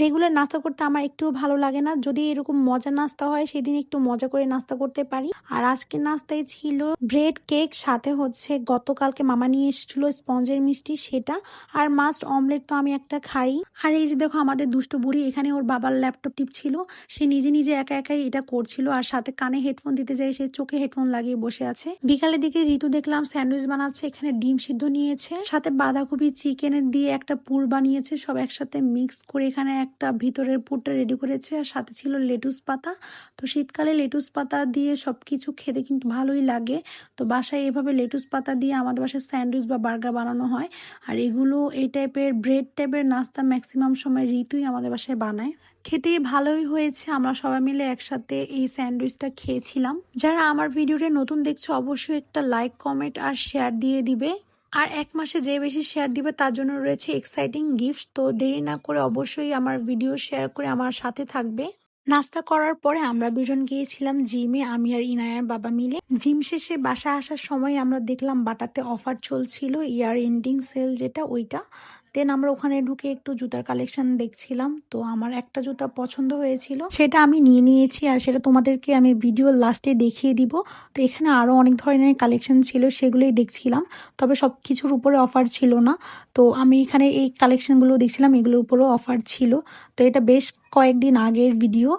Regular নাস্তা করতে আমার একটুও ভালো লাগে না। যদি এরকম মজার নাস্তা হয় সেদিন একটু মজা করে নাস্তা করতে পারি। আর আজকের নাস্তায় ছিল ব্রেড কেক, সাথে হচ্ছে গতকালকে মামা নিয়ে এসেছিল স্পঞ্জের মিষ্টি সেটা, আর মাস্ট অমলেট তো আমি একটা খাই। আর এই যে দেখো আমাদের দুষ্ট বুড়ি এখানে ওর বাবার ল্যাপটপ টিপছিল, সে নিজে নিজে একা একাই এটা করছিল, আর সাথে কানে হেডফোন দিতে যাই সে চোখে হেডফোন লাগিয়ে বসে আছে। বিকালের দিকে ঋতু দেখলাম স্যান্ডউইচ বানাচ্ছে, এখানে ডিম সিদ্ধ নিয়েছে, সাথে বাঁধাকপি চিকেনের দিয়ে একটা পুর বানিয়েছে, সব একসাথে মিক্স করে এখানে একটা ভিতরের পুরটা রেডি করেছে, আর সাথে ছিল লেটুস পাতা। তো শীতকালে লেটুস পাতা দিয়ে সবকিছু খেতে কিন্তু ভালোই লাগে। তো বাসায় এভাবে লেটুস পাতা দিয়ে আমাদের বাসায় স্যান্ডউইচ বা বার্গার বানানো হয়। আর এগুলো এই টাইপের ব্রেড টাইপের নাস্তা ম্যাক্সিমাম সময় ঋতুই আমাদের বাসায় বানায়। খেতে ভালোই হয়েছে, আমরা সবাই মিলে একসাথে এই স্যান্ডউইচটা খেয়েছিলাম। যারা আমার ভিডিওটা নতুন দেখছো অবশ্যই একটা লাইক, কমেন্ট আর শেয়ার দিয়ে দিবে। আর 1 মাসে যে বেশি শেয়ার দিবে তার জন্য রয়েছে এক্সাইটিং গিফট। তো দেরি না করে অবশ্যই আমার ভিডিও শেয়ার করে আমার সাথে থাকবে। নাস্তা করার পরে আমরা দুজন গিয়েছিলাম জিমে, আমি আর ইনায়ার বাবা মিলে। জিম শেষে বাসা আসার সময় আমরা দেখলাম বাটাতে অফার চলছিল, ইয়ার এন্ডিং সেল যেটা ওইটা। দেন আমরা ওখানে ঢুকে একটু জুতার কালেকশন দেখছিলাম। তো আমার একটা জুতা পছন্দ হয়েছিল, সেটা আমি নিয়ে নিয়েছি, আর সেটা তোমাদেরকে আমি ভিডিও লাস্টে দেখিয়ে দিব। তো এখানে আরো অনেক ধরনের কালেকশন ছিল, সেগুলোই দেখছিলাম, তবে সব কিছুর উপরে অফার ছিল না। তো আমি এখানে এই কালেকশনগুলো দেখছিলাম, এগুলোর উপরেও অফার ছিল। তো এটা বেশ কয়েকদিন আগের ভিডিও।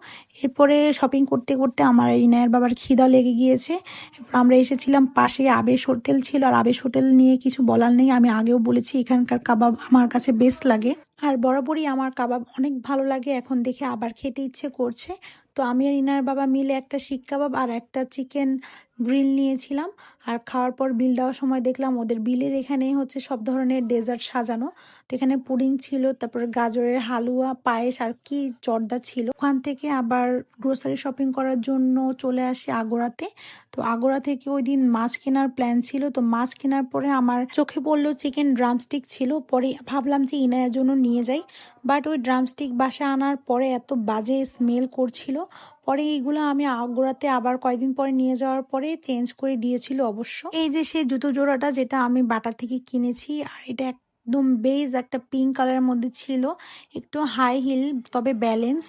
এরপরে শপিং করতে করতে আমার ইনায়ের বাবার খিদা লেগে গিয়েছে। এরপর আমরা এসেছিলাম, পাশে আবেশ হোটেল ছিল, আর আবেশ হোটেল নিয়ে কিছু বলার নেই, আমি আগেও বলেছি এখানকার কাবাব আমার কাছে বেস্ট লাগে, আর বরাবরই আমার কাবাব অনেক ভালো লাগে, এখন দেখে আবার খেতে ইচ্ছে করছে। তো আমি আর ইনার বাবা মিলে একটা শিক কাবাব আর একটা চিকেন গ্রিল নিয়েছিলাম। আর খাওয়ার পর বিল দেওয়ার সময় দেখলাম ওদের বিলের এখানে হচ্ছে সব ধরনের ডেজার্ট সাজানো। তো এখানে পুডিং ছিল, তারপর গাজরের হালুয়া, পায়েস আর কি জর্দা ছিল। ওখান থেকে আবার গ্রোসারি শপিং করার জন্য চলে আসি আগোড়াতে। তো আগোড়া থেকে ওই দিন মাছ কেনার প্ল্যান ছিল, তো মাছ কেনার পরে আমার চোখে পড়লো চিকেন ড্রামস্টিক ছিল, পরে ভাবলাম যে ইনায়ের জন্য নিয়ে যাই। বাট ওই ড্রামস্টিক বাসায় আনার পরে এত বাজে স্মেল করছিল, পরে এইগুলো আমি আগোড়াতে আবার কয়েকদিন পরে নিয়ে যাওয়ার পরে চেঞ্জ করে দিয়েছিল অবশ্য। এই যে সেই জুতো জোড়াটা যেটা আমি বাটা থেকে কিনেছি, আর এটা একদম বেজ একটা পিঙ্ক কালারের মধ্যে ছিল, একটু হাই হিল তবে ব্যালেন্স।